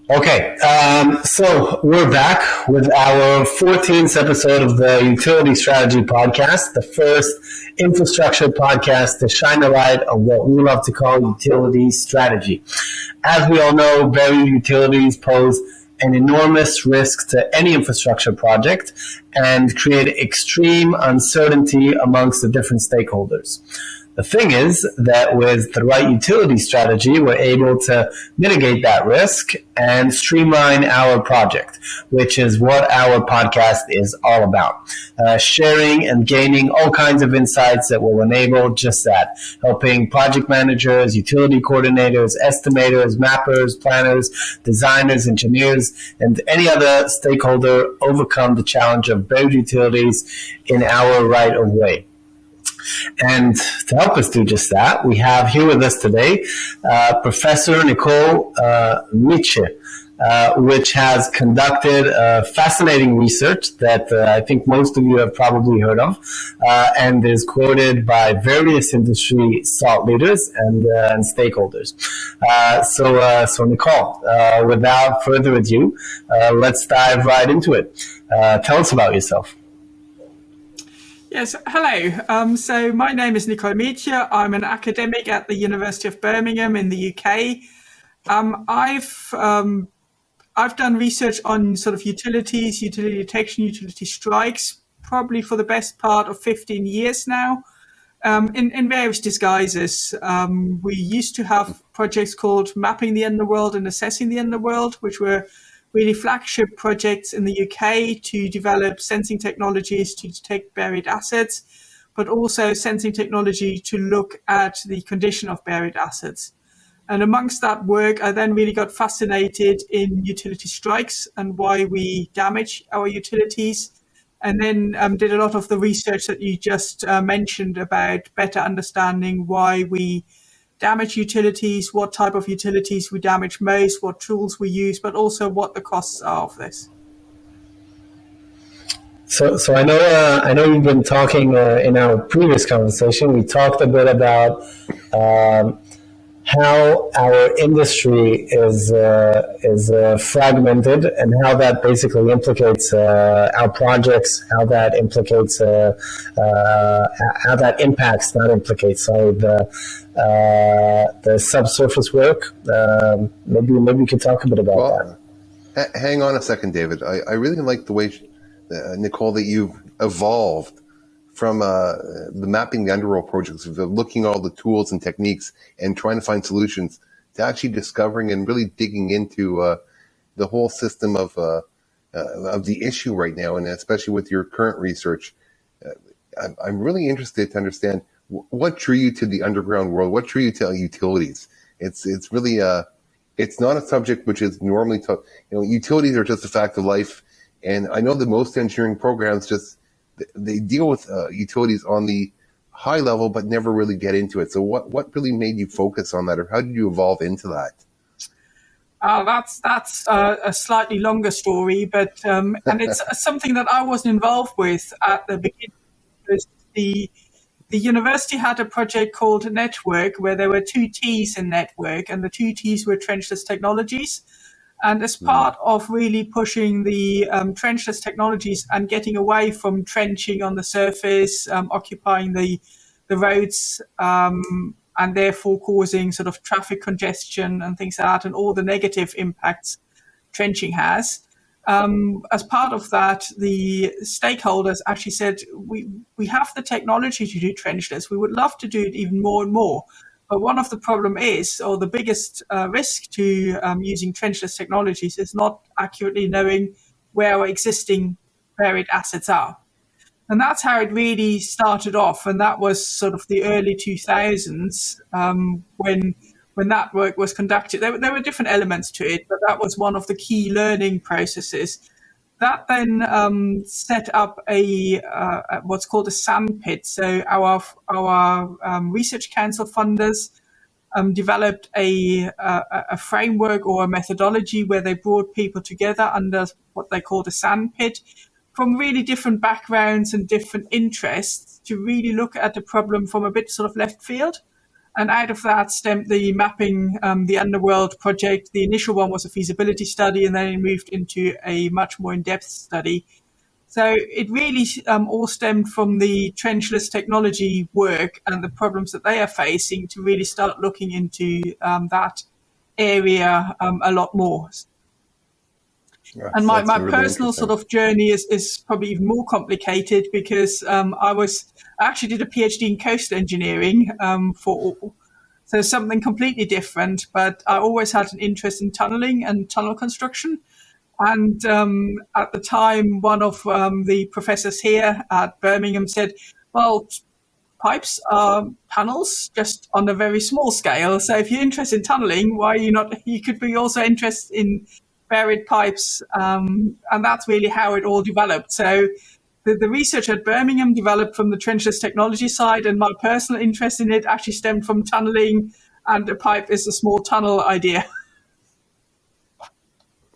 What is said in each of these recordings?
Okay, so we're back with our 14th episode of the Utility Strategy Podcast, the first infrastructure podcast to shine a light on what we love to call utility strategy. As we all know, buried utilities pose an enormous risk to any infrastructure project and create extreme uncertainty amongst the different stakeholders. The thing is that with the right utility strategy, we're able to mitigate that risk and streamline our project, which is what our podcast is all about. Sharing and gaining all kinds of insights that will enable just that, helping project managers, utility coordinators, estimators, mappers, planners, designers, engineers, and any other stakeholder overcome the challenge of buried utilities in our right of way. And to help us do just that, we have here with us today Professor Nicole Metje, which has conducted fascinating research that I think most of you have probably heard of, and is quoted by various industry thought leaders and stakeholders. So Nicole, without further ado, let's dive right into it. Tell us about yourself. Yes, hello. So my name is Nicole Metje. I'm an academic at the University of Birmingham in the UK. I've done research on sort of utilities, utility detection, utility strikes, probably for the best part of 15 years now, in various disguises. We used to have projects called Mapping the Underworld and Assessing the Underworld, which were really flagship projects in the UK to develop sensing technologies to detect buried assets, but also sensing technology to look at the condition of buried assets. And amongst that work, I then really got fascinated in utility strikes and why we damage our utilities, and then did a lot of the research that you just mentioned about better understanding why we damage utilities, what type of utilities we damage most, what tools we use, but also what the costs are of this. So I know you've been talking in our previous conversation. We talked a bit about how our industry is fragmented and how that basically implicates our projects, how that implicates how that impacts, not implicates, sorry, the subsurface work. Maybe we could talk a bit about that. Hang on a second, David. I really like the way, Nicole, that you've evolved from the Mapping the Underworld projects, of looking at all the tools and techniques and trying to find solutions, to actually discovering and really digging into the whole system of the issue right now, and especially with your current research. I'm really interested to understand what drew you to the underground world. What drew you to utilities? It's really it's not a subject which is normally taught. Utilities are just a fact of life, and I know that most engineering programs they deal with utilities on the high level, but never really get into it. So what really made you focus on that, or how did you evolve into that? That's a slightly longer story, but and it's something that I wasn't involved with at the beginning. Because the university had a project called Network, where there were two T's in Network, and the two T's were trenchless technologies. And as part of really pushing the trenchless technologies and getting away from trenching on the surface, occupying the roads, and therefore causing sort of traffic congestion and things like that, and all the negative impacts trenching has. As part of that, the stakeholders actually said, we have the technology to do trenchless. We would love to do it even more and more. But one of the problem is, or the biggest risk to using trenchless technologies, is not accurately knowing where our existing buried assets are. And that's how it really started off. And that was sort of the early 2000s when that work was conducted. There were different elements to it, but that was one of the key learning processes. That then set up a what's called a sandpit. So our research council funders developed a framework or a methodology where they brought people together under what they called a sandpit from really different backgrounds and different interests to really look at the problem from a bit sort of left field And out of that stemmed the mapping the underworld project. The initial one was a feasibility study, and then it moved into a much more in-depth study. So it really all stemmed from the trenchless technology work and the problems that they are facing to really start looking into that area a lot more. And my really personal sort of journey is probably even more complicated because I actually did a PhD in coastal engineering so something completely different, but I always had an interest in tunneling and tunnel construction. And at the time, one of the professors here at Birmingham said, well, pipes are tunnels just on a very small scale. So if you're interested in tunneling, why are you not? You could be also interested in buried pipes. And that's really how it all developed. So the research at Birmingham developed from the trenchless technology side, and my personal interest in it actually stemmed from tunneling, and a pipe is a small tunnel idea.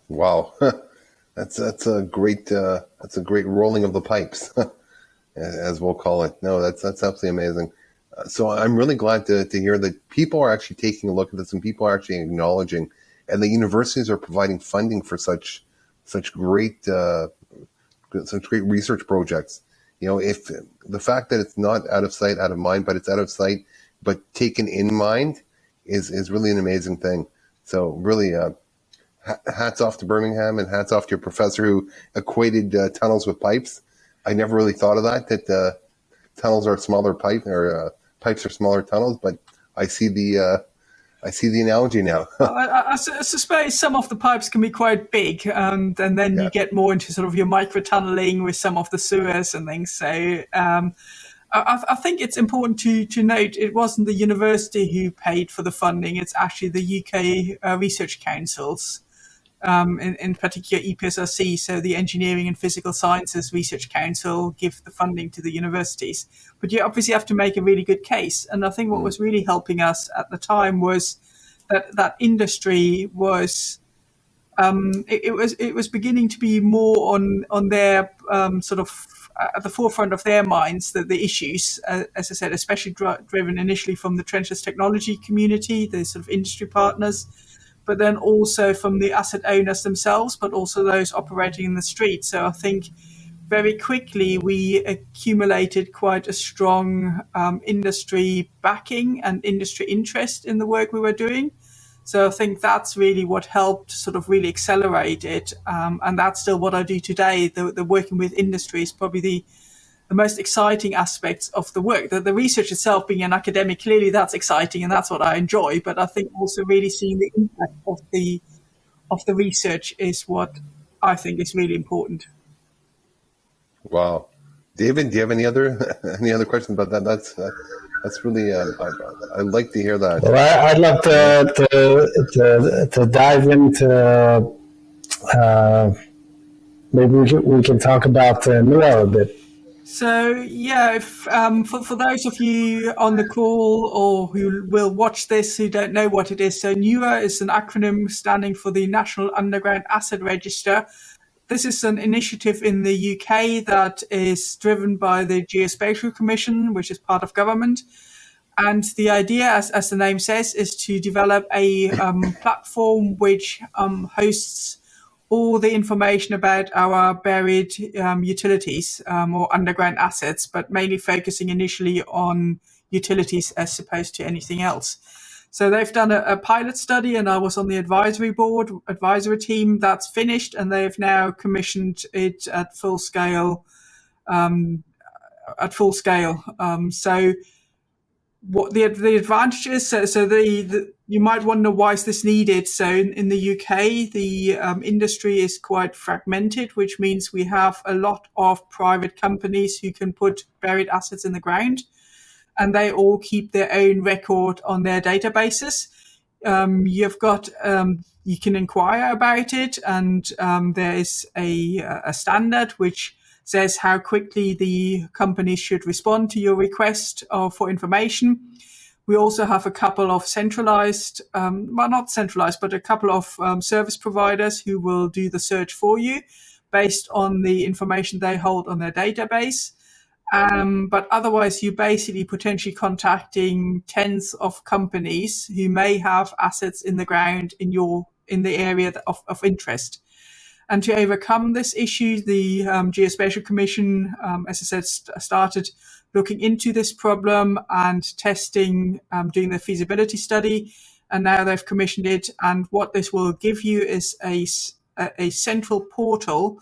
Wow, that's a great rolling of the pipes, as we'll call it. No, that's absolutely amazing. So I'm really glad to hear that people are actually taking a look at this and people are actually acknowledging, and the universities are providing funding for such great research projects. If the fact that it's not out of sight, out of mind, but it's out of sight, but taken in mind is really an amazing thing. So really, hats off to Birmingham and hats off to your professor who equated tunnels with pipes. I never really thought of that tunnels are smaller pipes are smaller tunnels, but I see the analogy now. I suspect some of the pipes can be quite big, and then you get more into sort of your micro tunneling with some of the sewers and things. So I think it's important to note it wasn't the university who paid for the funding. It's actually the UK research councils, in particular EPSRC, so the Engineering and Physical Sciences Research Council, give the funding to the universities. But you obviously have to make a really good case. And I think what was really helping us at the time was that industry was it was beginning to be more on their sort of at the forefront of their minds, the issues, as I said, especially driven initially from the trenchless technology community, the sort of industry partners, but then also from the asset owners themselves, but also those operating in the street. So I think very quickly we accumulated quite a strong industry backing and industry interest in the work we were doing. So I think that's really what helped sort of really accelerate it. And that's still what I do today. The working with industry is probably the most exciting aspects of the work. The research itself, being an academic, clearly that's exciting and that's what I enjoy. But I think also really seeing the impact of the research is what I think is really important. Wow, David, do you have any other questions about that? That's really I'd like to hear that. Well, I'd love to dive into maybe we can talk about NUA a bit. So yeah, if for those of you on the call or who will watch this who don't know what it is, so NUA is an acronym standing for the National Underground Asset Register. This is an initiative in the UK that is driven by the Geospatial Commission, which is part of government. And the idea, as the name says, is to develop a platform which hosts all the information about our buried utilities or underground assets, but mainly focusing initially on utilities as opposed to anything else. So they've done a pilot study, and I was on the advisory team that's finished, and they've now commissioned it at full scale. So what the advantage is, so you might wonder why is this needed. So in the UK, the industry is quite fragmented, which means we have a lot of private companies who can put buried assets in the ground, and they all keep their own record on their databases. You've got you can inquire about it, and there is a standard which says how quickly the company should respond to your request for information. We also have a couple of centralized, not centralized, but a couple of service providers who will do the search for you based on the information they hold on their database. But otherwise, you're basically potentially contacting tens of companies who may have assets in the ground in the area of interest. And to overcome this issue, the Geospatial Commission, as I said, started looking into this problem and testing, doing the feasibility study. And now they've commissioned it. And what this will give you is a central portal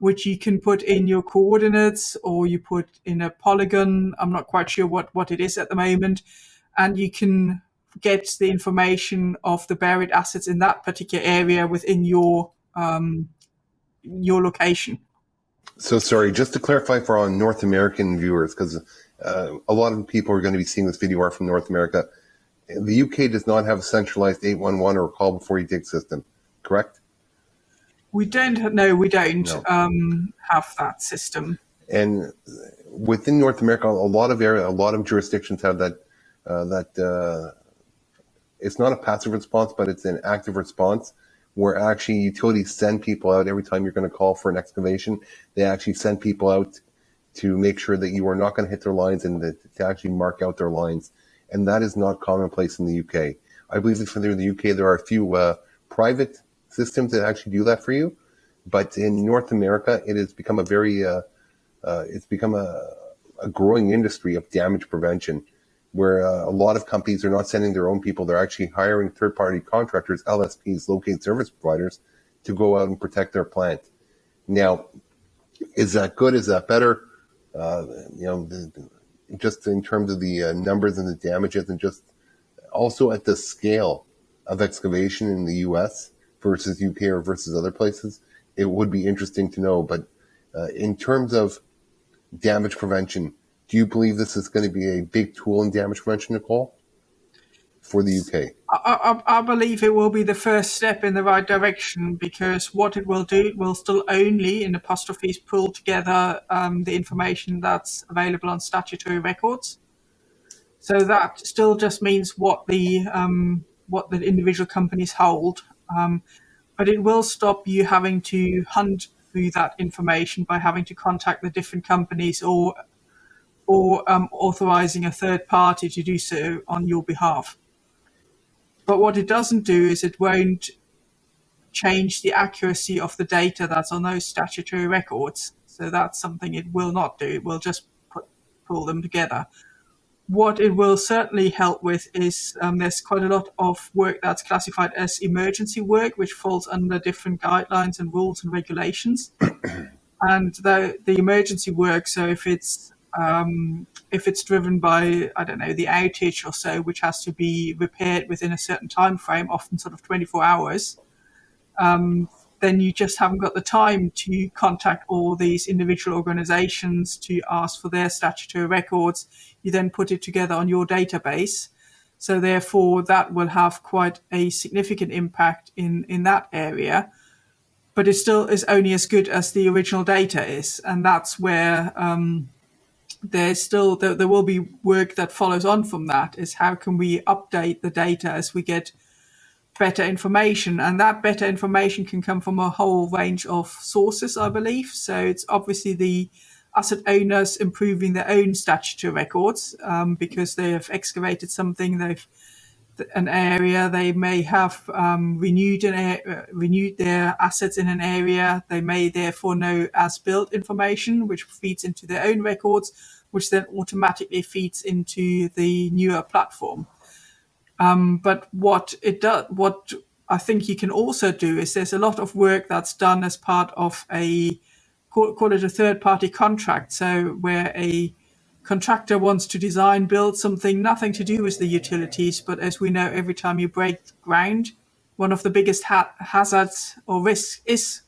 which you can put in your coordinates, or you put in a polygon. I'm not quite sure what it is at the moment. And you can get the information of the buried assets in that particular area within your location. So sorry, just to clarify for our North American viewers, because a lot of people who are going to be seeing this video are from North America. The UK does not have a centralized 811 or call before you dig system, correct? We don't have that system. And within North America, a lot of jurisdictions have that. It's not a passive response, but it's an active response, where actually utilities send people out every time you're going to call for an excavation. They actually send people out to make sure that you are not going to hit their lines and to actually mark out their lines. And that is not commonplace in the UK. I believe that for the UK, there are a few private systems that actually do that for you. But in North America, it has become a growing industry of damage prevention, where a lot of companies are not sending their own people. They're actually hiring third-party contractors, LSPs, locate service providers, to go out and protect their plant. Now, is that good? Is that better? Just in terms of the numbers and the damages, and just also at the scale of excavation in the US versus UK or versus other places, it would be interesting to know. But in terms of damage prevention, do you believe this is going to be a big tool in damage prevention, Nicole, for the UK? I believe it will be the first step in the right direction, because what it will do, it will still only, in apostrophes, pull together the information that's available on statutory records. So that still just means what the individual companies hold, but it will stop you having to hunt through that information by having to contact the different companies or authorizing a third party to do so on your behalf. But what it doesn't do is it won't change the accuracy of the data that's on those statutory records. So that's something it will not do. It will just pull them together. What it will certainly help with is there's quite a lot of work that's classified as emergency work, which falls under different guidelines and rules and regulations. And the emergency work, so if it's driven by, I don't know, the outage or so, which has to be repaired within a certain time frame, often sort of 24 hours, then you just haven't got the time to contact all these individual organizations to ask for their statutory records. You then put it together on your database. So therefore, that will have quite a significant impact in that area. But it still is only as good as the original data is. And that's where there will be work that follows on from that, is how can we update the data as we get better information. And that better information can come from a whole range of sources, I believe. So it's obviously the asset owners improving their own statutory records because they have excavated something, an area, they may have renewed their assets in an area. They may therefore know as-built information, which feeds into their own records, which then automatically feeds into the newer platform. But what I think you can also do is there's a lot of work that's done as part of call it a third-party contract. So where a contractor wants to build something, nothing to do with the utilities, but as we know, every time you break ground, one of the biggest hazards or risks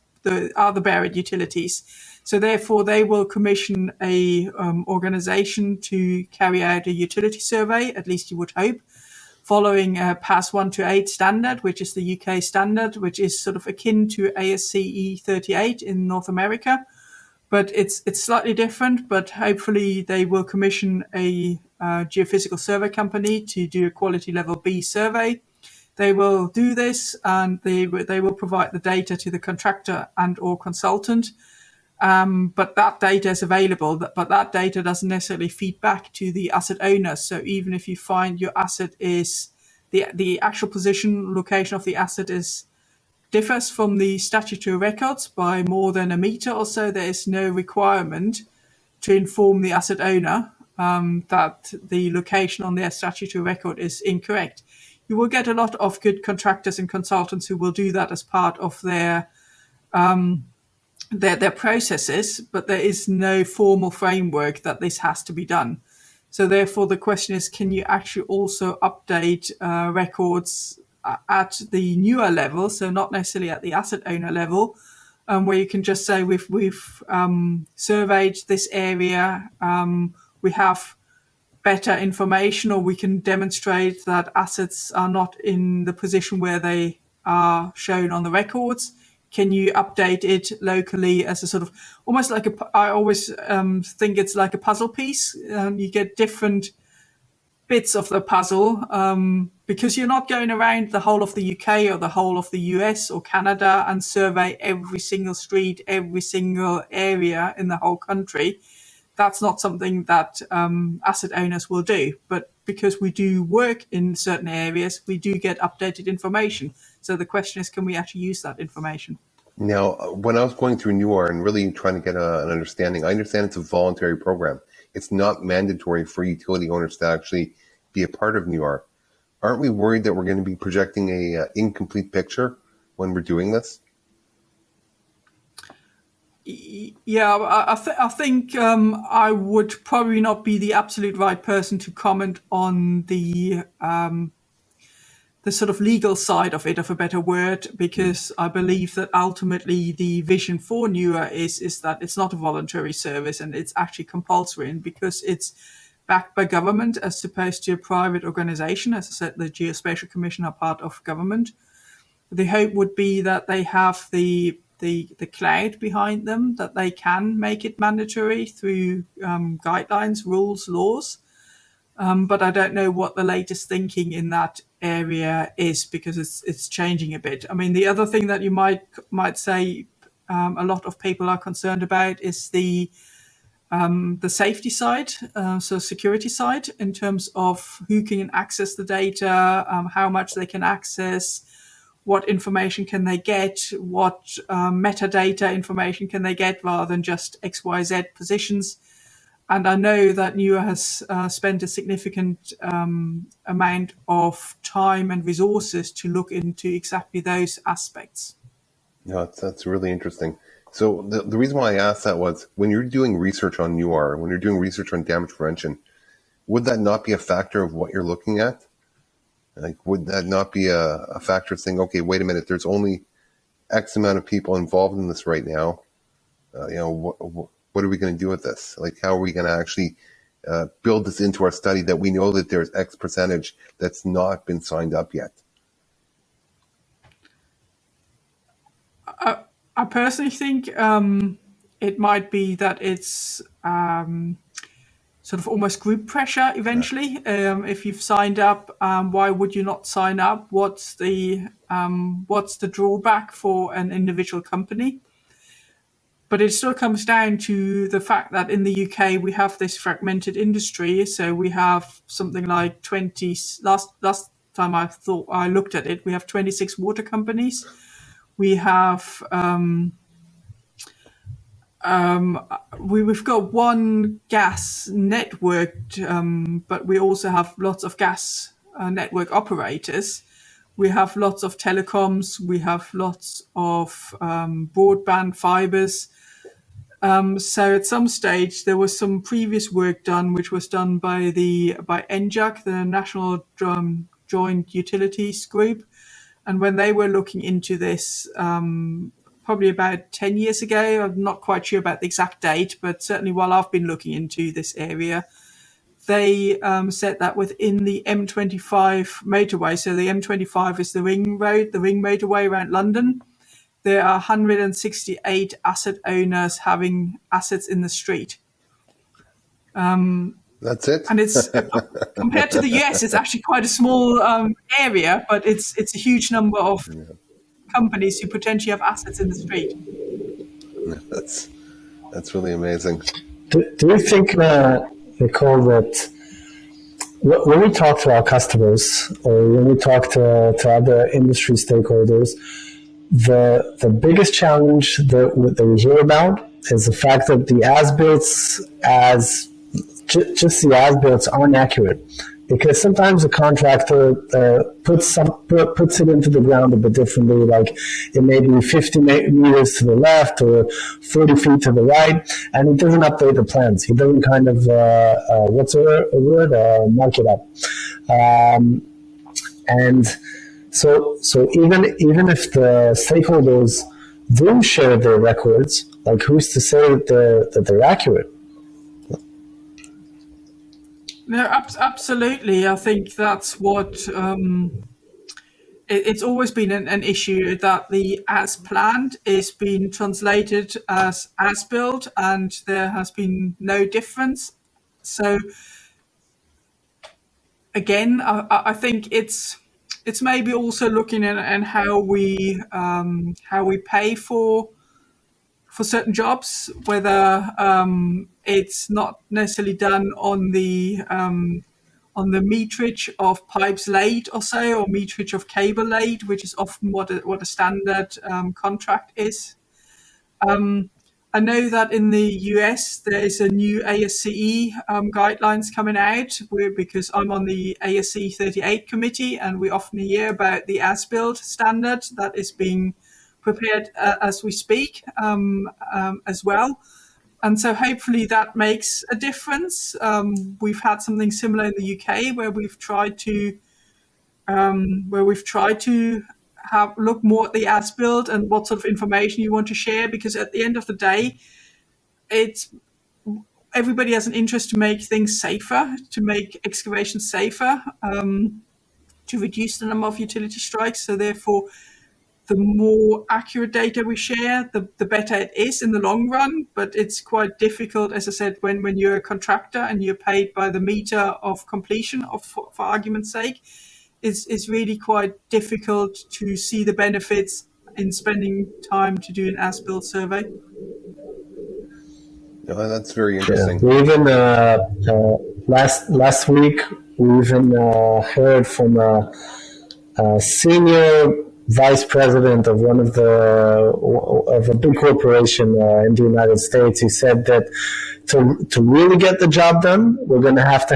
are the buried utilities. So therefore, they will commission a organization to carry out a utility survey, at least you would hope, following a PAS 128 standard, which is the UK standard, which is sort of akin to ASCE 38 in North America. But it's slightly different, but hopefully they will commission a geophysical survey company to do a quality level B survey. They will do this and they will provide the data to the contractor and or consultant. But that data is available, but that data doesn't necessarily feed back to the asset owner. So even if you find your asset is the actual position, location of the asset differs from the statutory records by more than a meter or so, there is no requirement to inform the asset owner that the location on their statutory record is incorrect. You will get a lot of good contractors and consultants who will do that as part of their processes, but there is no formal framework that this has to be done. So therefore, the question is, can you actually also update records at the newer level, so not necessarily at the asset owner level, where you can just say we've surveyed this area, we have better information, or we can demonstrate that assets are not in the position where they are shown on the records. Can you update it locally as a sort of almost like I always think it's like a puzzle piece. You get different bits of the puzzle because you're not going around the whole of the UK or the whole of the US or Canada and survey every single street, every single area in the whole country. That's not something that asset owners will do. But because we do work in certain areas, we do get updated information. So the question is, can we actually use that information? Now, when I was going through NUAR and really trying to get an understanding, I understand it's a voluntary program. It's not mandatory for utility owners to actually be a part of NUAR. Aren't we worried that we're going to be projecting a incomplete picture when we're doing this? Yeah, I think I would probably not be the absolute right person to comment on the sort of legal side of it, of a better word, because I believe that ultimately the vision for NUAR is that it's not a voluntary service and it's actually compulsory, and because it's backed by government as opposed to a private organization. As I said, the Geospatial Commission are part of government. The hope would be that they have the cloud behind them, that they can make it mandatory through guidelines, rules, laws. But I don't know what the latest thinking in that area is, because it's changing a bit. I mean, the other thing that you might say a lot of people are concerned about is the safety side, so security side, in terms of who can access the data, how much they can access, what information can they get, what metadata information can they get rather than just XYZ positions. And I know that NUAR has spent a significant amount of time and resources to look into exactly those aspects. Yeah, that's really interesting. So the reason why I asked that was, when you're doing research on NUAR, when you're doing research on damage prevention, would that not be a factor of what you're looking at? Like, would that not be a factor of saying, okay, wait a minute, there's only X amount of people involved in this right now. What are we going to do with this? Like, how are we going to actually build this into our study that we know that there's X percentage that's not been signed up yet? I personally think it might be that it's sort of almost group pressure eventually. If you've signed up, why would you not sign up? What's the drawback for an individual company? But it still comes down to the fact that in the UK we have this fragmented industry. So we have something like 20. Last time I looked at it, we have 26 water companies. We have we've got one gas network, but we also have lots of gas network operators. We have lots of telecoms. We have lots of broadband fibers. So at some stage there was some previous work done, which was done by NJUC, the National Joint Utilities Group, and when they were looking into this, probably about 10 years ago, I'm not quite sure about the exact date, but certainly while I've been looking into this area, they said that within the M25 motorway, so the M25 is the ring road, the ring motorway around London, there are 168 asset owners having assets in the street. That's it. And it's compared to the US, it's actually quite a small area, but it's a huge number of companies who potentially have assets in the street. That's really amazing. Do you think, Nicole, that when we talk to our customers or when we talk to other industry stakeholders, the biggest challenge that we hear about is the fact that the as-builts, just the as-builts aren't accurate, because sometimes the contractor puts it into the ground a bit differently, like it may be 50 meters to the left or 40 feet to the right, and he doesn't update the plans. He doesn't kind of mark it up, and so even if the stakeholders do share their records, like who's to say that they're accurate? No, absolutely. I think that's what it's always been an issue, that the as planned is being translated as built, and there has been no difference. So again, I think it's maybe also looking at how we pay for certain jobs, whether it's not necessarily done on the meterage of pipes laid or so, or meterage of cable laid, which is often what a standard contract is. I know that in the US there is a new ASCE guidelines coming out, because I'm on the ASCE 38 committee, and we often hear about the as-built standard that is being prepared as we speak as well. And so hopefully that makes a difference. We've had something similar in the UK where we've tried to look more at the as-built and what sort of information you want to share, because at the end of the day, everybody has an interest to make things safer, to make excavation safer, to reduce the number of utility strikes. So therefore, the more accurate data we share, the better it is in the long run. But it's quite difficult, as I said, when you're a contractor and you're paid by the meter of completion, for argument's sake, it's really quite difficult to see the benefits in spending time to do an as-built survey. Oh, that's very interesting. Yeah. We even last week we even heard from a senior vice president of of a big corporation in the United States, who said that to really get the job done, we're going to have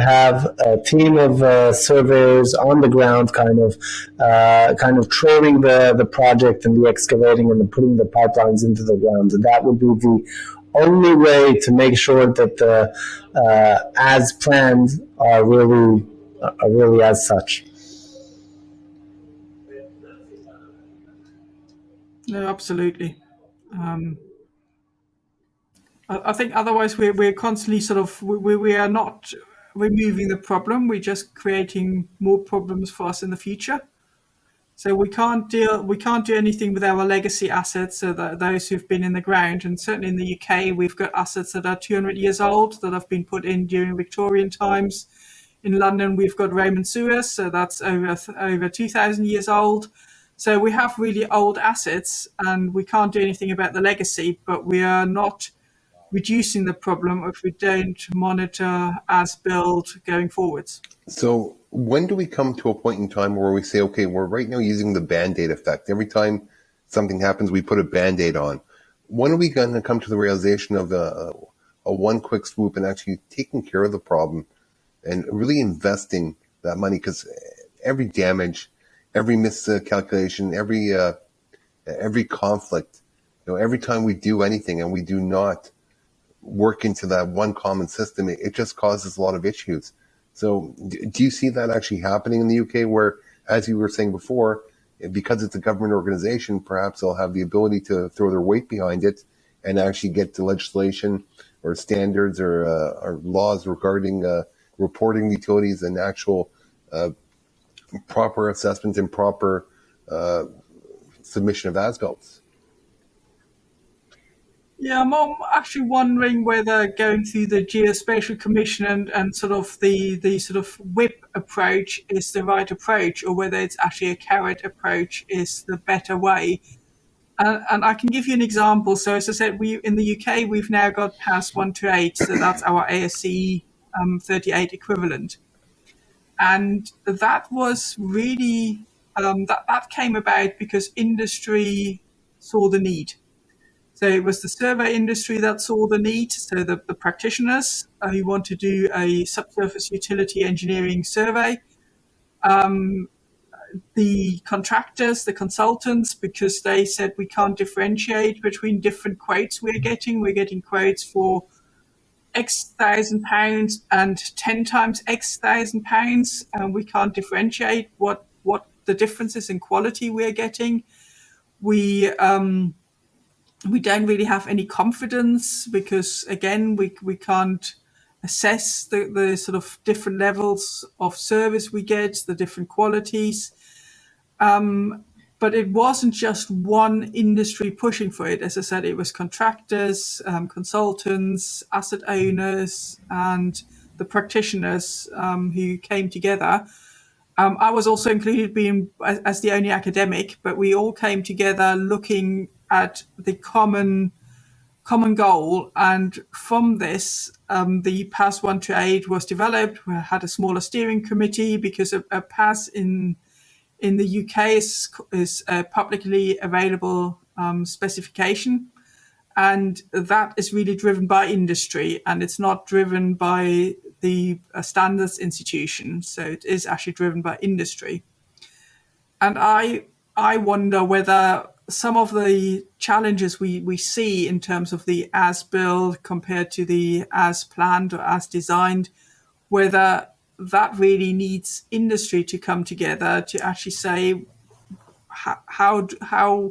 a team of surveyors on the ground, kind of training the project and the excavating and putting the pipelines into the ground. And that would be the only way to make sure that the as planned are really as such. No, absolutely. I think otherwise we're constantly we are not removing the problem. We're just creating more problems for us in the future. So we can't do anything with our legacy assets, so that those who've been in the ground. And certainly in the UK, we've got assets that are 200 years old that have been put in during Victorian times. In London, we've got Roman sewers, so that's over 2,000 years old. So we have really old assets, and we can't do anything about the legacy, but we are not reducing the problem if we don't monitor as built going forwards. So when do we come to a point in time where we say, okay, we're right now using the Band-Aid effect? Every time something happens, we put a Band-Aid on. When are we going to come to the realization of a one quick swoop and actually taking care of the problem and really investing that money? Because every damage, every miscalculation, every conflict, every time we do anything and we do not work into that one common system, it just causes a lot of issues. So do you see that actually happening in the UK, where, as you were saying before, because it's a government organization, perhaps they'll have the ability to throw their weight behind it and actually get the legislation or standards or laws regarding reporting utilities and actual proper assessment and proper submission of as-builts? Yeah, I'm actually wondering whether going through the Geospatial Commission and sort of the sort of whip approach is the right approach, or whether it's actually a carrot approach is the better way. And I can give you an example. So as I said, we in the UK, we've now got PAS 1 to 8. So that's our ASC 38 equivalent. And that was really, that came about because industry saw the need. So it was the survey industry that saw the need. So the practitioners who want to do a subsurface utility engineering survey, the contractors, the consultants, because they said we can't differentiate between different quotes we're getting. We're getting quotes for X £1,000 and 10 times X £1,000, and we can't differentiate what the differences in quality we're getting. We don't really have any confidence because, again, we can't assess the sort of different levels of service we get, the different qualities. But it wasn't just one industry pushing for it. As I said, it was contractors, consultants, asset owners, and the practitioners who came together. I was also included being as the only academic, but we all came together looking at the common goal. And from this, the PAS 1 to 8 was developed. We had a smaller steering committee because a PAS in the UK is a publicly available specification, and that is really driven by industry, and it's not driven by the standards institution. So it is actually driven by industry. And I wonder whether some of the challenges we see in terms of the as built compared to the as planned or as designed, whether that really needs industry to come together to actually say how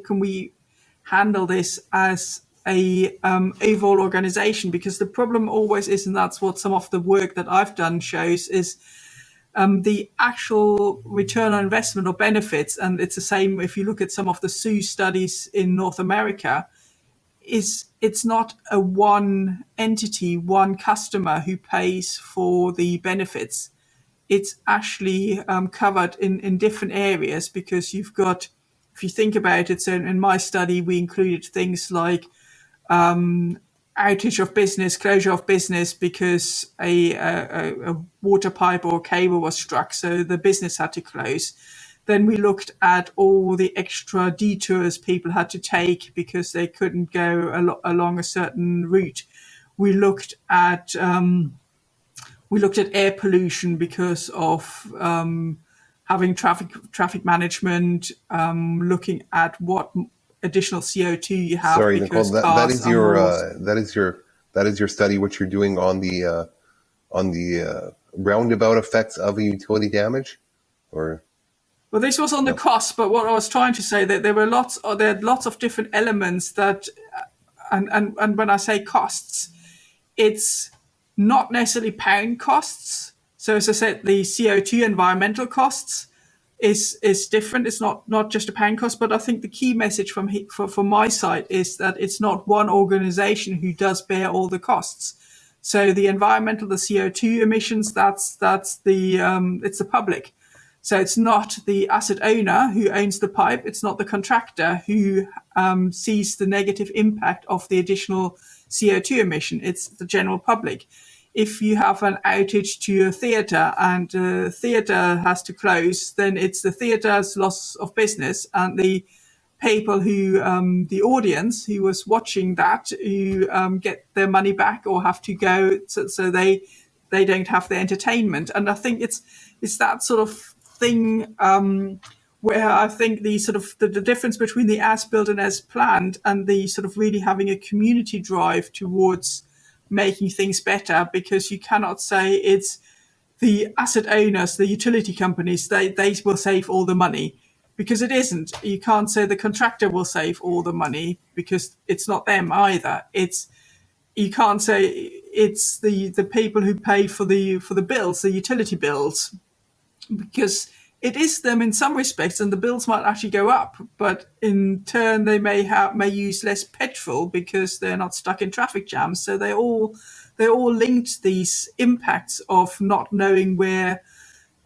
can we handle this as a overall organization, because the problem always is, and that's what some of the work that I've done shows, is the actual return on investment or benefits. And it's the same if you look at some of the SU studies in North America, it's not a one entity, one customer who pays for the benefits. It's actually covered in different areas, because you've got, if you think about it, so in my study, we included things like outage of business, closure of business because a water pipe or cable was struck, so the business had to close. Then we looked at all the extra detours people had to take because they couldn't go along a certain route. We looked at air pollution because of having traffic management, looking at what additional CO2 you have. Sorry, Nicole, that is your study, what you're doing on the roundabout effects of a utility damage, or? Well, this was on the cost, but what I was trying to say, that there had lots of different elements that, and when I say costs, it's not necessarily pound costs. So as I said, the CO2 environmental costs is different. It's not just a pound cost, but I think the key message from my side is that it's not one organization who does bear all the costs. So the environmental, the CO2 emissions, that's the it's the public. So it's not the asset owner who owns the pipe. It's not the contractor who sees the negative impact of the additional CO2 emission. It's the general public. If you have an outage to a theatre and the theatre has to close, then it's the theatre's loss of business, and the people who, the audience who was watching that, who get their money back or have to go, so they don't have their entertainment. And I think it's that sort of thing where I think the sort of the difference between the as built and as planned, and the sort of really having a community drive towards making things better, because you cannot say it's the asset owners, the utility companies, they will save all the money, because it isn't. You can't say the contractor will save all the money, because it's not them either. You can't say it's the people who pay for the bills, the utility bills, because it is them in some respects, and the bills might actually go up, but in turn they may use less petrol because they're not stuck in traffic jams. So they all linked these impacts of not knowing where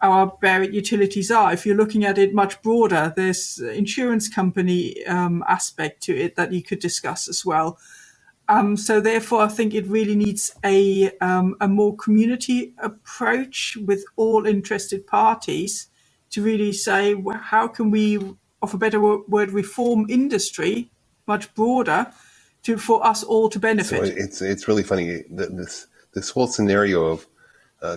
our buried utilities are. If you're looking at it much broader, there's insurance company aspect to it that you could discuss as well. So therefore, I think it really needs a more community approach with all interested parties to really say, how can we, of a better word, reform industry much broader for us all to benefit. So it's really funny, this whole scenario of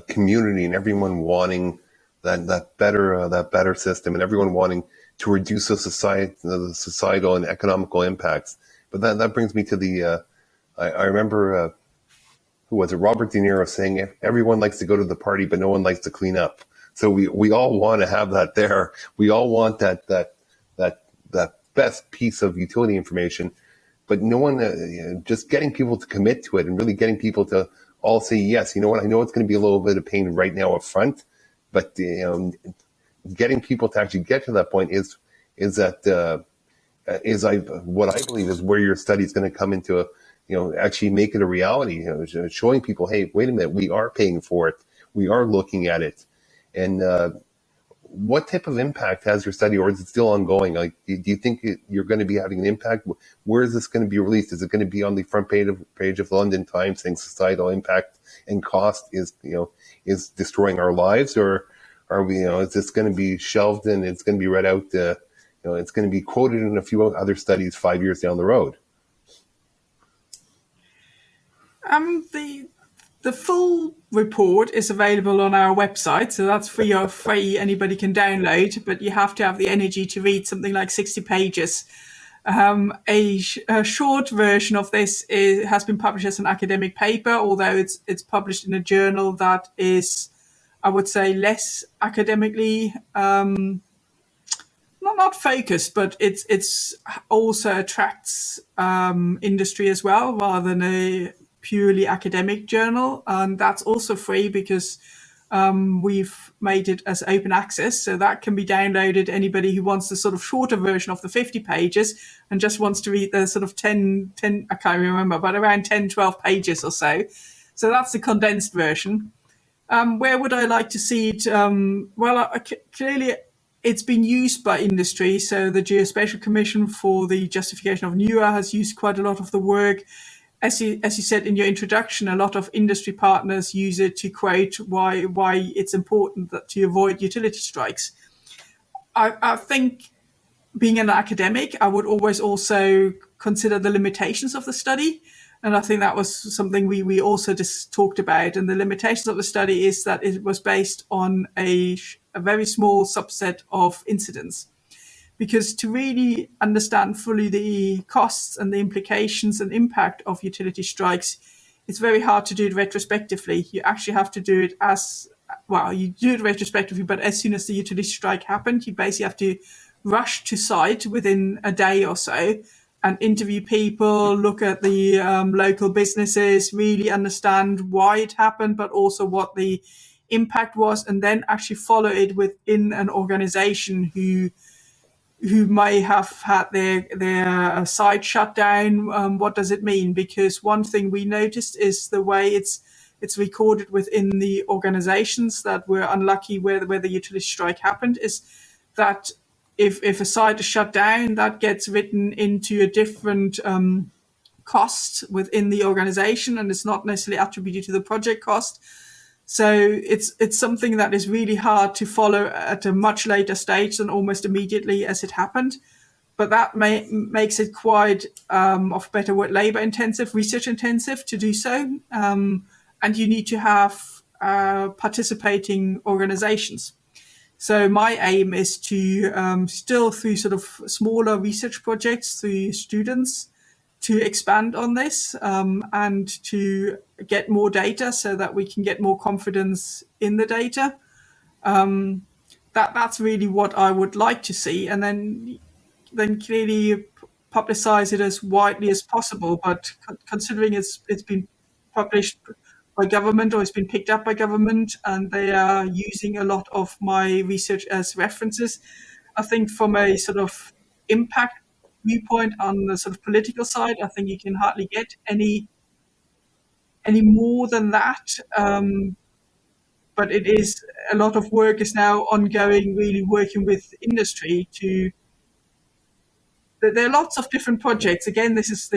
community and everyone wanting that better system, and everyone wanting to reduce the societal and economical impacts. But that brings me to the I remember who was it, Robert De Niro, saying everyone likes to go to the party, but no one likes to clean up. So we all want to have that there. We all want that best piece of utility information, but no one just getting people to commit to it and really getting people to all say yes. You know what? I know it's going to be a little bit of pain right now up front, but getting people to actually get to that point is what I believe is where your study is going to come into actually make it a reality. Showing people, hey, wait a minute, we are paying for it, we are looking at it, and what type of impact has your study, or is it still ongoing? Like, do you think you're going to be having an impact? Where is this going to be released? Is it going to be on the front page of the London Times saying societal impact and cost is destroying our lives, or are we, is this going to be shelved and it's going to be read out? It's going to be quoted in a few other studies 5 years down the road. The full report is available on our website, so that's free. Anybody can download, but you have to have the energy to read something like 60 pages. A short version of this has been published as an academic paper, although it's published in a journal that is, I would say, less academically not focused, but it's also attracts industry as well, rather than a purely academic journal, and that's also free because we've made it as open access, so that can be downloaded. Anybody who wants the sort of shorter version of the 50 pages and just wants to read the sort of 10 I can't remember, but around 10-12 pages or so that's the condensed version. Where would I like to see it? Clearly it's been used by industry, so the Geospatial Commission for the Justification of NUA has used quite a lot of the work. As you said in your introduction, a lot of industry partners use it to quote why it's important to avoid utility strikes. I think, being an academic, I would always also consider the limitations of the study. And I think that was something we also just talked about. And the limitations of the study is that it was based on a very small subset of incidents. Because to really understand fully the costs and the implications and impact of utility strikes, it's very hard to do it retrospectively. You actually have to do it you do it retrospectively, but as soon as the utility strike happened, you basically have to rush to site within a day or so and interview people, look at the local businesses, really understand why it happened, but also what the impact was, and then actually follow it within an organization who may have had their site shut down. What does it mean? Because one thing we noticed is the way it's recorded within the organizations that were unlucky where the utility strike happened, is that if a site is shut down, that gets written into a different cost within the organization, and it's not necessarily attributed to the project cost. So it's something that is really hard to follow at a much later stage than almost immediately as it happened. But that makes it quite, of better word, labor intensive, research intensive to do so. And you need to have participating organizations. So my aim is to still, through sort of smaller research projects, through students, to expand on this and to get more data so that we can get more confidence in the data. That's really what I would like to see, and then clearly publicize it as widely as possible. But considering it's been published by government, or it's been picked up by government, and they are using a lot of my research as references, I think from a sort of impact viewpoint on the sort of political side, I think you can hardly get any more than that. but it is a lot of work is now ongoing, really working with industry to. There are lots of different projects. Again, this is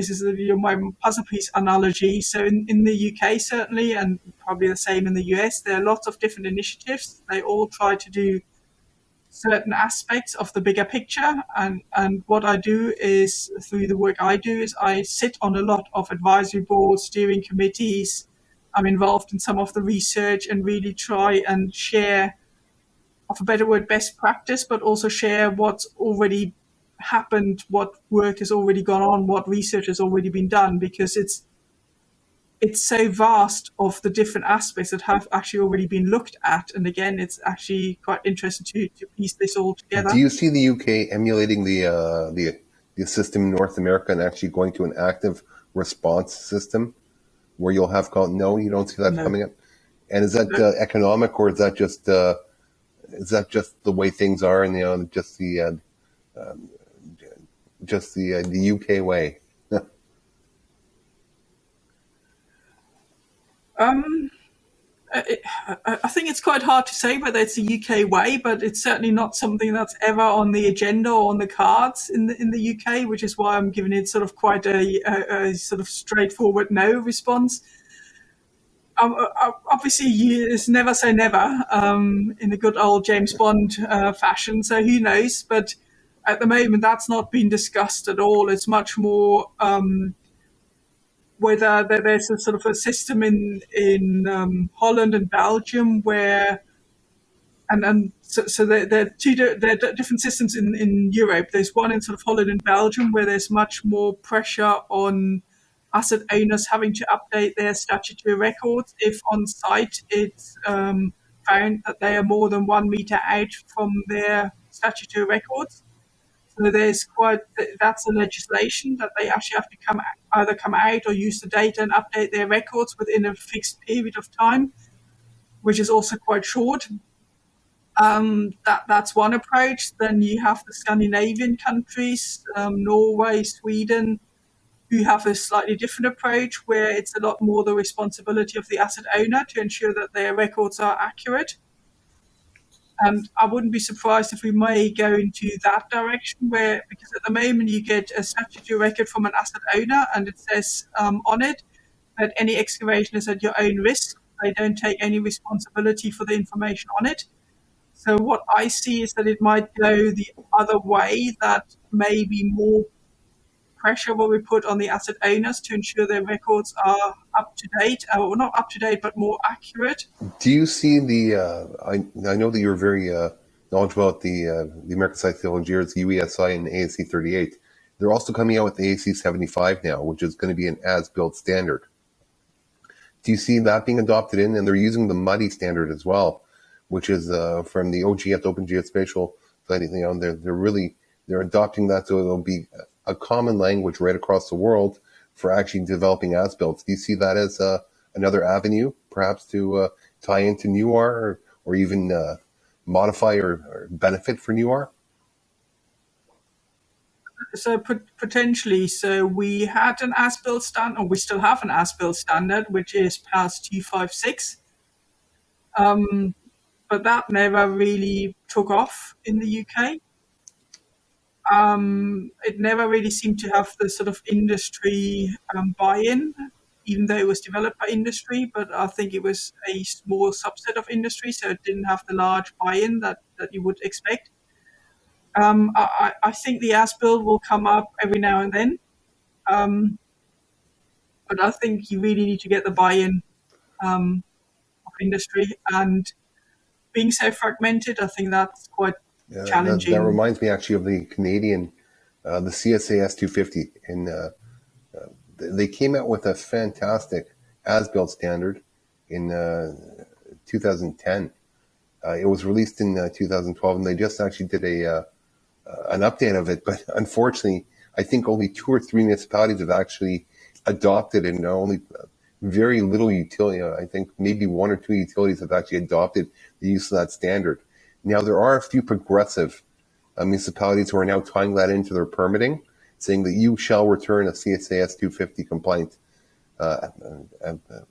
my puzzle piece analogy. So in the UK certainly, and probably the same in the US, there are lots of different initiatives. They all try to do certain aspects of the bigger picture. And what I do is, through the work I do, is I sit on a lot of advisory boards, steering committees. I'm involved in some of the research and really try and share, of a better word, best practice, but also share what's already happened, what work has already gone on, what research has already been done, because it's so vast of the different aspects that have actually already been looked at. And again, it's actually quite interesting to piece this all together. Do you see the UK emulating the system in North America and actually going to an active response system where you'll have called? No, you don't see that coming up. And is that economic, or is that just the way things are, and just the UK way? I think it's quite hard to say whether it's the UK way, but it's certainly not something that's ever on the agenda or on the cards in the UK, which is why I'm giving it sort of quite a sort of straightforward no response. Obviously, it's never say never in the good old James Bond fashion, so who knows? But at the moment, that's not been discussed at all. It's much more whether there's a sort of a system in Holland and Belgium where, so there are different systems in Europe. There's one in sort of Holland and Belgium where there's much more pressure on asset owners having to update their statutory records if on site it's found that they are more than 1 meter out from their statutory records. So that's a legislation that they actually have to either come out or use the data and update their records within a fixed period of time, which is also quite short. That's one approach. Then you have the Scandinavian countries, Norway, Sweden, who have a slightly different approach where it's a lot more the responsibility of the asset owner to ensure that their records are accurate. And I wouldn't be surprised if we may go into that direction because at the moment you get a statutory record from an asset owner and it says on it that any excavation is at your own risk. They don't take any responsibility for the information on it. So what I see is that it might go the other way, that maybe more pressure will be put on the asset owners to ensure their records are up to date, or not up to date, but more accurate. Do you see I know that you're very knowledgeable about the American Society of Engineers, UESI, and ASC 38. They're also coming out with the ASC 75 now, which is going to be an as-built standard. Do you see that being adopted in? And they're using the MUDI standard as well, which is from the OGS, Open Geospatial. They're adopting that, so it'll be a common language right across the world for actually developing as-builts. Do you see that as another avenue, perhaps to tie into NUAR or even modify or benefit for NUAR? So potentially, so we had an as-built standard, or we still have an as-built standard, which is PAS 256. But that never really took off in the UK. It never really seemed to have the sort of industry buy-in, even though it was developed by industry, but I think it was a small subset of industry, so it didn't have the large buy-in that you would expect. I think the as-built will come up every now and then, but I think you really need to get the buy-in of industry, and being so fragmented, I think that's quite challenging. That reminds me actually of the Canadian, the CSAS 250. They came out with a fantastic as-built standard in 2010. It was released in 2012, and they just actually did an update of it. But unfortunately, I think only 2 or 3 municipalities have actually adopted it, and only very little utility. I think maybe 1 or 2 utilities have actually adopted the use of that standard. Now, there are a few progressive municipalities who are now tying that into their permitting, saying that you shall return a CSAS 250 compliant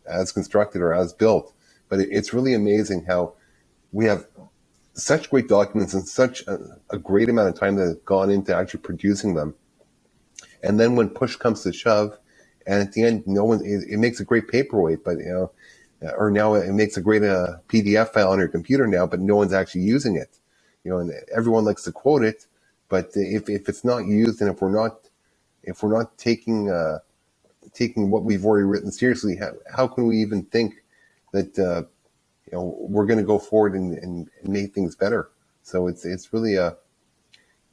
as constructed or as built. But it's really amazing how we have such great documents and such a great amount of time that has gone into actually producing them. And then when push comes to shove, and at the end, it makes a great paperweight, but or now it makes a great PDF file on your computer now, but no one's actually using it. And everyone likes to quote it, but if it's not used, and if we're not taking what we've already written seriously, how can we even think that we're going to go forward and make things better? So it's really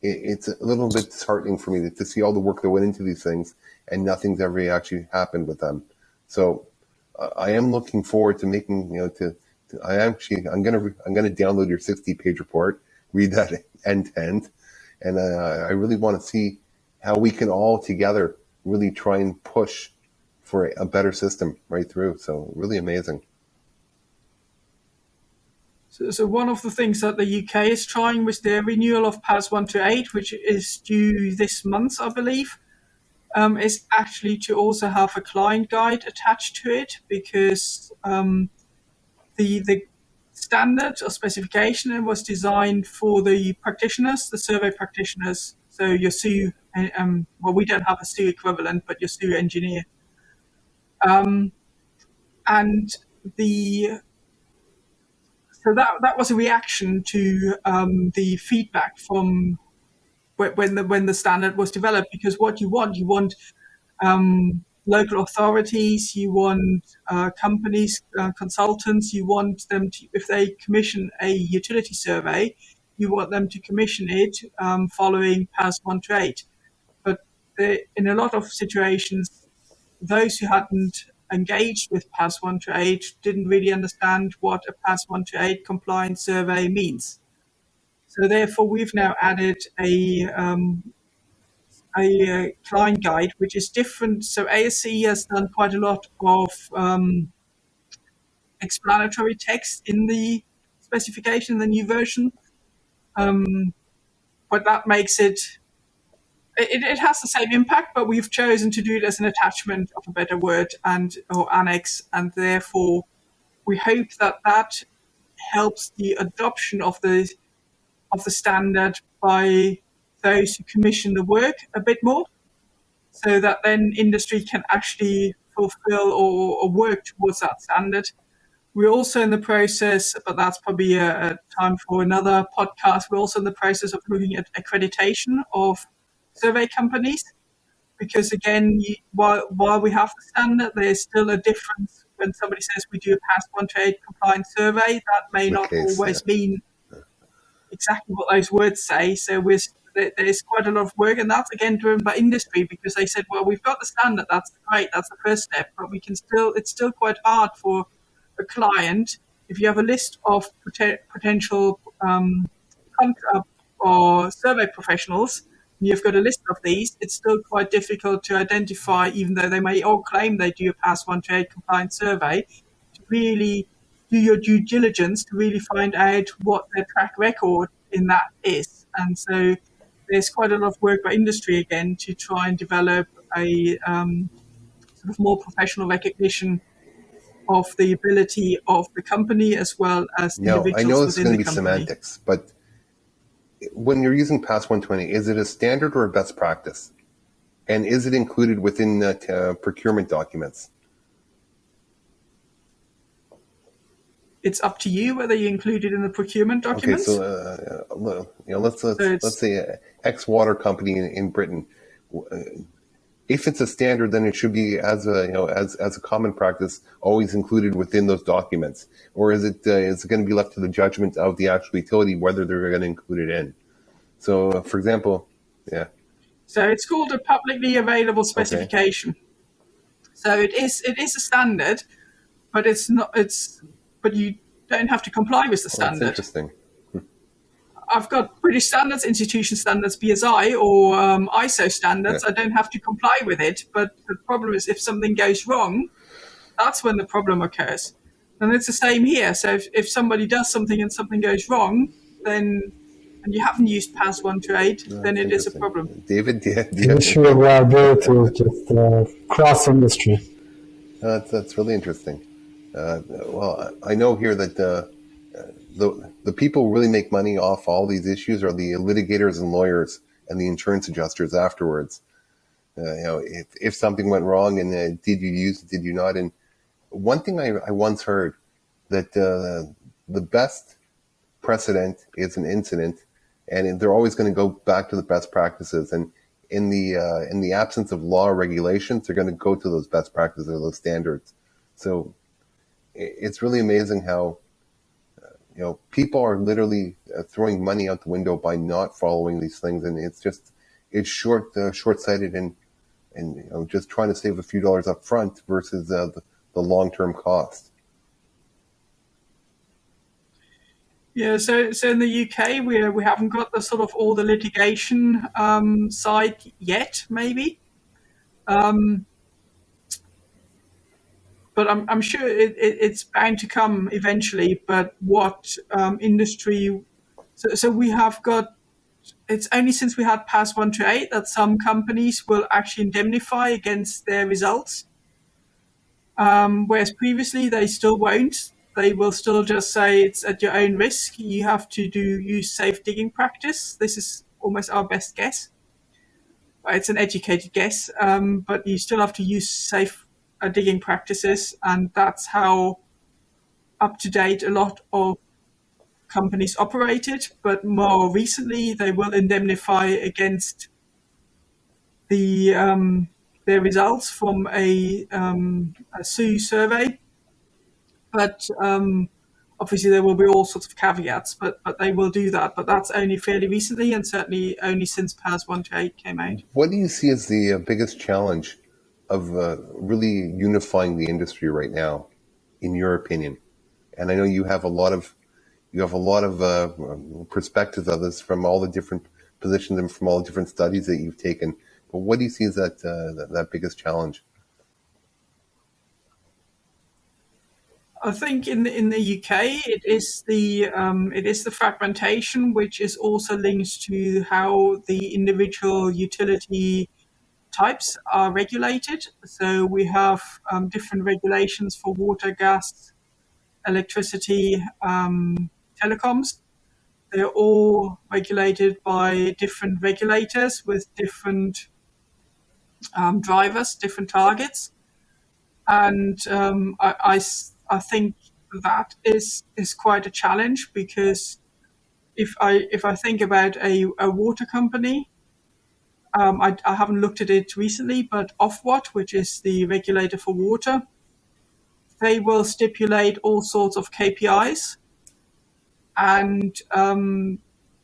it's a little bit disheartening for me to see all the work that went into these things and nothing's ever actually happened with them. So I am looking forward to making I'm going to download your 60-page report, read that end to end, and I really want to see how we can all together really try and push for a better system right through. So really amazing. So one of the things that the UK is trying with the renewal of PAS 128, which is due this month, I believe, is actually to also have a client guide attached to it, because the standard or specification was designed for the practitioners, the survey practitioners. So your SU, we don't have a SU equivalent, but your SU engineer. So that was a reaction to the feedback from when the standard was developed, because what you want local authorities, you want companies, consultants, you want them to, if they commission a utility survey, you want them to commission it following PAS 128. But in a lot of situations, those who hadn't engaged with PAS 128 didn't really understand what a PAS 128 compliance survey means. So therefore, we've now added a client guide, which is different. So ASC has done quite a lot of explanatory text in the specification, the new version, but that makes it has the same impact, but we've chosen to do it as an attachment, of a better word, or annex, and therefore we hope that helps the adoption of the standard by those who commission the work a bit more, so that then industry can actually fulfill or work towards that standard. We're also in the process, but that's probably a time for another podcast, we're also in the process of looking at accreditation of survey companies, because again, while we have the standard, there's still a difference when somebody says we do a PAS 128 compliant survey. That may not always mean exactly what those words say. So there's quite a lot of work, and that's again driven by industry, because they said, well, we've got the standard, that's great, that's the first step, but it's still quite hard for a client, if you have a list of potential or survey professionals, you've got a list of these, it's still quite difficult to identify, even though they may all claim they do a PAS 128 compliant survey, to really do your due diligence to really find out what their track record in that is. And so there's quite a lot of work by industry again to try and develop a sort of more professional recognition of the ability of the company as well as individuals. I know it's going to be company. Semantics, but when you're using PAS 120, is it a standard or a best practice? And is it included within procurement documents? It's up to you whether you include it in the procurement documents. Okay, so let's say X water company in Britain. If it's a standard, then it should be as a common practice, always included within those documents. Or is it going to be left to the judgment of the actual utility whether they're going to include it in? So, for example, yeah. So it's called a publicly available specification. Okay. So it is a standard, but but you don't have to comply with the standard. That's interesting. I've got British standards, institution standards, BSI, or ISO standards. Yeah. I don't have to comply with it. But the problem is if something goes wrong, that's when the problem occurs. And it's the same here. So if somebody does something and something goes wrong, and you haven't used PAS 128, then it is a problem. David, the issue of liability is just cross industry. That's really interesting. Well, I know here that the people who really make money off all these issues are the litigators and lawyers and the insurance adjusters afterwards. If something went wrong and did you use it, did you not? And one thing I once heard that the best precedent is an incident, and they're always going to go back to the best practices. And in the absence of law or regulations, they're going to go to those best practices or those standards. So it's really amazing how people are literally throwing money out the window by not following these things, and it's short-sighted and just trying to save a few dollars up front versus the long-term cost. Yeah, so in the UK we haven't got the sort of all the litigation side yet, maybe, but I'm sure it's bound to come eventually. But what industry? So we have got. It's only since we had PAS 128 that some companies will actually indemnify against their results, whereas previously they still won't. They will still just say it's at your own risk. You have to use safe digging practice. This is almost our best guess. It's an educated guess, but you still have to use safe digging practices, and that's how up to date a lot of companies operated. But more recently, they will indemnify against their results from a SU survey. But obviously there will be all sorts of caveats, but they will do that. But that's only fairly recently, and certainly only since PAS 128 came out. What do you see as the biggest challenge of really unifying the industry right now, in your opinion? And I know you have a lot of perspectives of this from all the different positions and from all the different studies that you've taken. But what do you see as that biggest challenge? I think in the UK it is the fragmentation, which is also linked to how the individual utility types are regulated. So we have different regulations for water, gas, electricity, telecoms. They're all regulated by different regulators with different drivers, different targets, and I think that is quite a challenge, because if I think about a water company, I haven't looked at it recently, but Ofwat, which is the regulator for water, they will stipulate all sorts of KPIs, and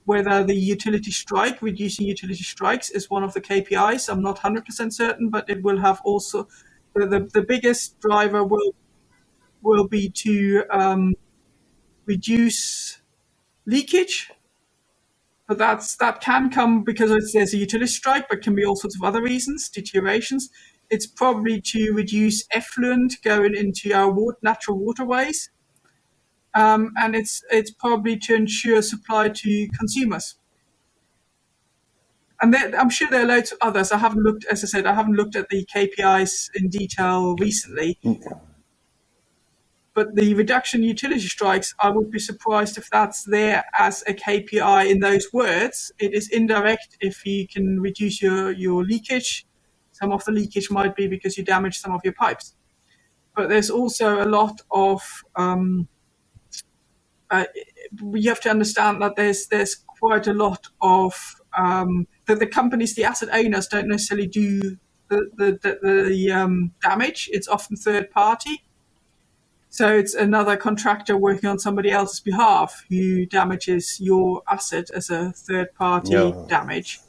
whether the utility strike, reducing utility strikes, is one of the KPIs. I'm not 100% certain, but it will have also the biggest driver will be to reduce leakage. But that can come because there's a utility strike, but can be all sorts of other reasons, deteriorations. It's probably to reduce effluent going into our natural waterways. And it's probably to ensure supply to consumers. And I'm sure there are loads of others. I haven't looked, as I said, I haven't looked at the KPIs in detail recently. But the reduction in utility strikes, I would be surprised if that's there as a KPI in those words. It is indirect if you can reduce your leakage. Some of the leakage might be because you damage some of your pipes. But there's also a lot of you have to understand that there's quite a lot of that the companies, the asset owners, don't necessarily do the damage. It's often third party. So it's another contractor working on somebody else's behalf who damages your asset as a third party damage.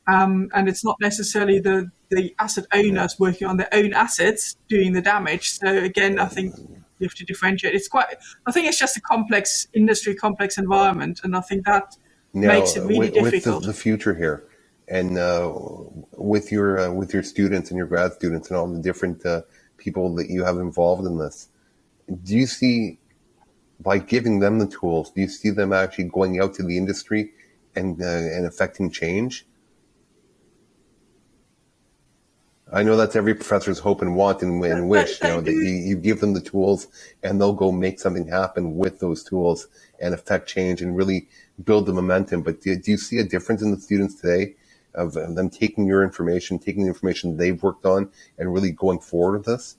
And it's not necessarily the asset owners working on their own assets doing the damage. So again, I think you have to differentiate. I think it's just a complex industry, complex environment, and I think that makes it really difficult. With the future here, and with your students and your grad students and all the different people that you have involved in this, do you see, by giving them the tools, do you see them actually going out to the industry and affecting change? I know that's every professor's hope and want and wish, that you give them the tools and they'll go make something happen with those tools and affect change and really build the momentum. But do you see a difference in the students today of them taking your information, taking the information they've worked on and really going forward with this?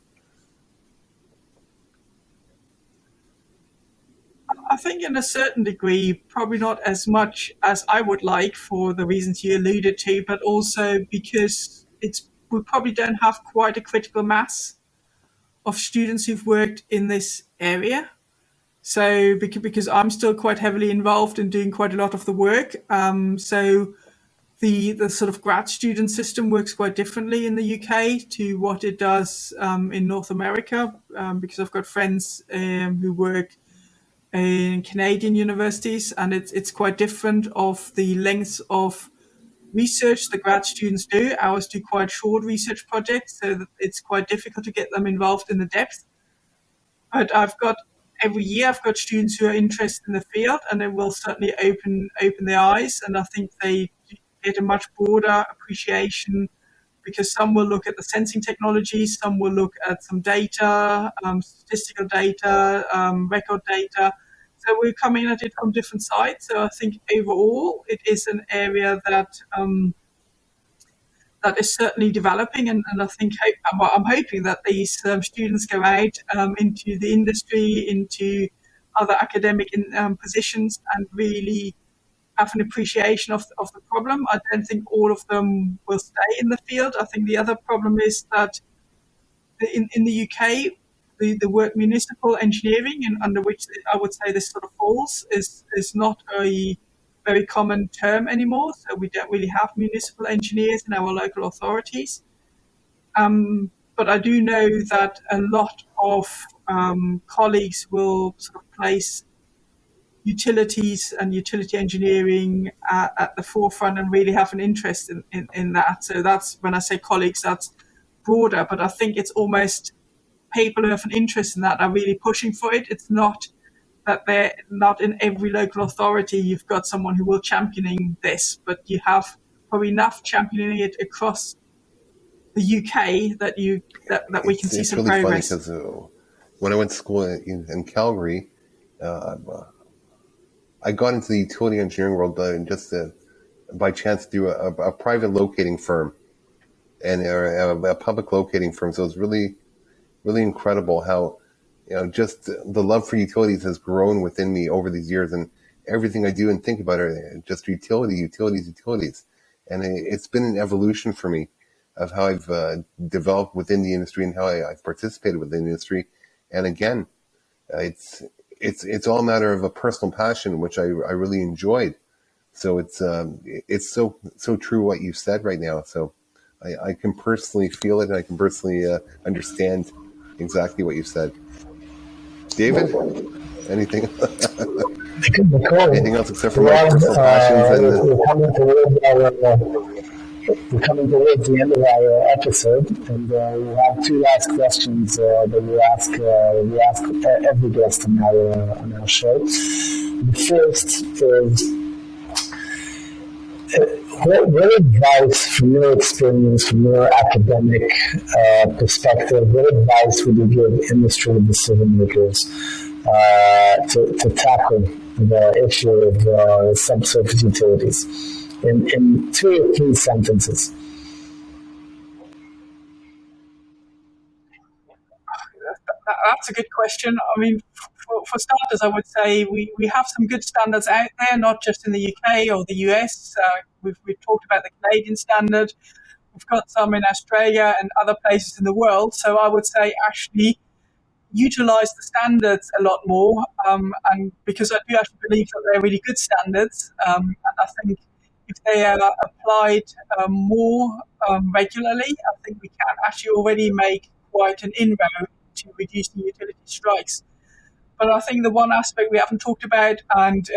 I think in a certain degree, probably not as much as I would like for the reasons you alluded to, but also because we probably don't have quite a critical mass of students who've worked in this area. So because I'm still quite heavily involved in doing quite a lot of the work, so the sort of grad student system works quite differently in the UK to what it does in North America, because I've got friends who work in Canadian universities, and it's quite different of the lengths of research the grad students do. Ours do quite short research projects, so that it's quite difficult to get them involved in the depth. But every year I've got students who are interested in the field, and it will certainly open their eyes, and I think they get a much broader appreciation, because some will look at the sensing technologies, some will look at some data, statistical data, record data. So we're coming at it from different sides. So I think overall it is an area that is certainly developing, and I think I'm hoping that these students go out into the industry, into other academic positions, and really have an appreciation of the problem. I don't think all of them will stay in the field. I think the other problem is that in the UK, the word municipal engineering, and under which I would say this sort of falls, is not a very common term anymore. So we don't really have municipal engineers in our local authorities. But I do know that a lot of colleagues will sort of place utilities and utility engineering at the forefront and really have an interest in that. So that's, when I say colleagues, that's broader, but I think it's almost people who have an interest in that are really pushing for it. It's not that they're not in every local authority you've got someone who will championing this, but you have probably enough championing it across the UK that we can see some really progress. It's really funny because when I went to school in Calgary, I got into the utility engineering world just by chance through a private locating firm and a public locating firm. So it's really, really incredible how, just the love for utilities has grown within me over these years, and everything I do and think about are just utilities. And it's been an evolution for me of how I've developed within the industry and how I've participated within the industry. And again, it's all a matter of a personal passion, which I really enjoyed. So it's so true what you said right now. So I can personally feel it, and I can personally understand exactly what you said. David, anything? Nicole, anything else except for my personal passions? We're coming towards the end of our episode, and we have two last questions that we ask every guest on our show. The first is, what advice, from your experience, from your academic perspective, what advice would you give industry decision makers to tackle the issue of subsurface utilities in 2 or 3 sentences? That's a good question. I mean, for starters, I would say we have some good standards out there, not just in the UK or the US. We've talked about the Canadian standard. We've got some in Australia and other places in the world. So I would say actually utilize the standards a lot more, and because I do actually believe that they're really good standards, and I think if they are applied more regularly, I think we can actually already make quite an inroad to reducing utility strikes. But I think the one aspect we haven't talked about, and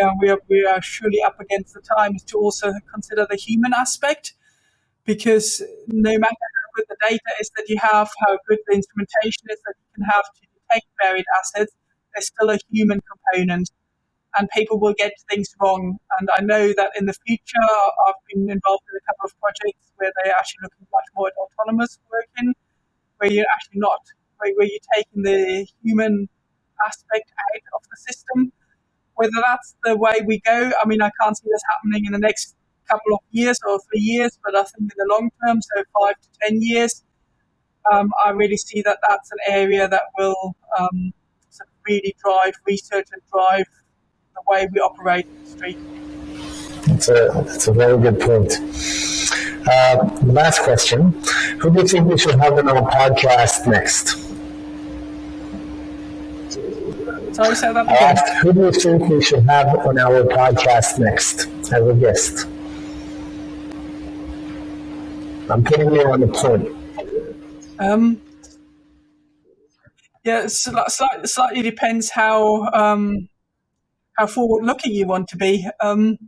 we are surely up against the time, is to also consider the human aspect, because no matter how good the data is that you have, how good the instrumentation is that you can have to detect varied assets, there's still a human component, and people will get things wrong. And I know that in the future, I've been involved in a couple of projects where they're actually looking much more at autonomous work where you're actually not, where you're taking the human aspect out of the system. Whether that's the way we go, I mean, I can't see this happening in the next couple of years or 3 years, but I think in the long term, so 5 to 10 years, I really see that that's an area that will sort of really drive research and drive the way we operate in the street. That's a very good point. Last question. Who do you think we should have on our podcast next? Sorry, say that again. Who do you think we should have on our podcast next as a guest? I'm putting you on the point. Yeah, slightly depends how forward-looking you want to be. I've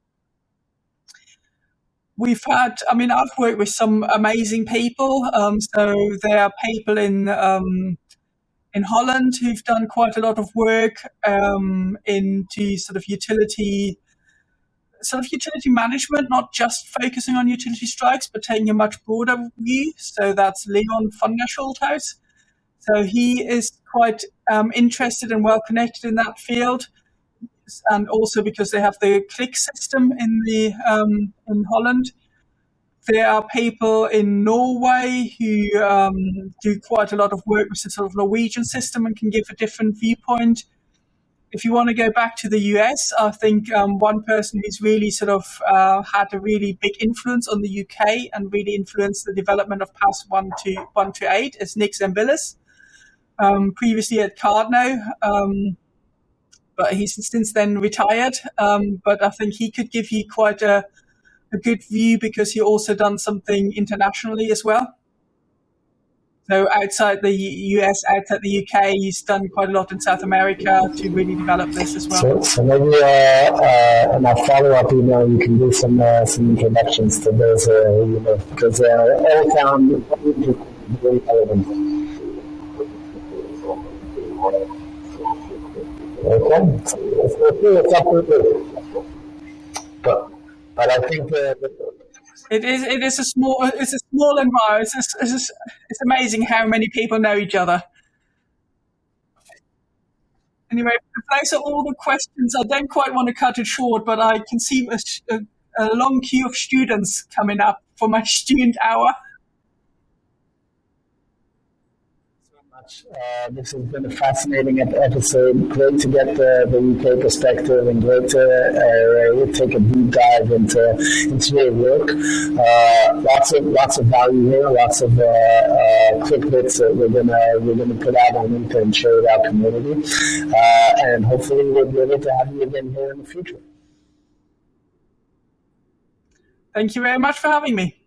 worked with some amazing people. So there are people in Holland who've done quite a lot of work into sort of utility management, not just focusing on utility strikes, but taking a much broader view. So that's Leon van der Schulthuis. So he is quite interested and well connected in that field, and also because they have the CRIC system in Holland. There are people in Norway who do quite a lot of work with the sort of Norwegian system and can give a different viewpoint. If you want to go back to the US, I think one person who's really sort of had a really big influence on the UK and really influenced the development of PAS 1 to 8 is Nick Zambilis, previously at Cardno, but he's since then retired. But I think he could give you quite a good view because he also done something internationally as well. So outside the US, outside the UK, he's done quite a lot in South America to really develop this as well. So maybe in our follow-up email, you can do some introductions to those because all found very relevant. Okay, it's up to you. But I think It is a small environment. It's amazing how many people know each other. Anyway, those are all the questions. I don't quite want to cut it short, but I can see a long queue of students coming up for my student hour. This has been a fascinating episode. Great to get the UK perspective and great to take a deep dive into your work. Lots of value here. Lots of quick bits that we're gonna put out on LinkedIn and share with our community. And hopefully we'll be able to have you again here in the future. Thank you very much for having me.